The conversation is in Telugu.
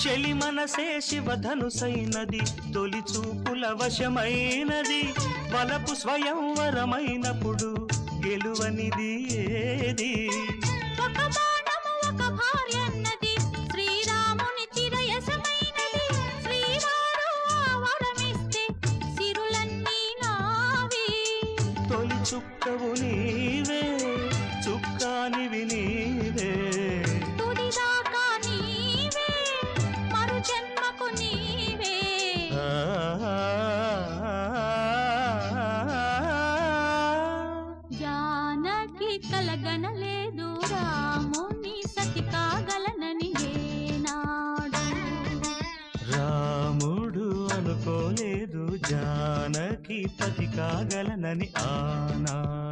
చెలి మనసే శివధనుసైనది తొలి చూపుల వశమైనది వలపు స్వయంవరమైనప్పుడు గెలువనిది ఏది ఒక బాణము ఒక భార్యన్నది శ్రీరాముని చిరయసమైనది శ్రీవారు వరమిస్తే సిరులన్నీ నావి తొలి చుక్కవు నీవే చుక్కానివి నీవే తుదిదాకా నీవే మరు జన్మకు నీవే జానకి కలగనలేదు రాముని సతి కాగలనని ఏనాడు రాముడు అనుకోలేదు జానకి పతి కాగలనని ఆనాడు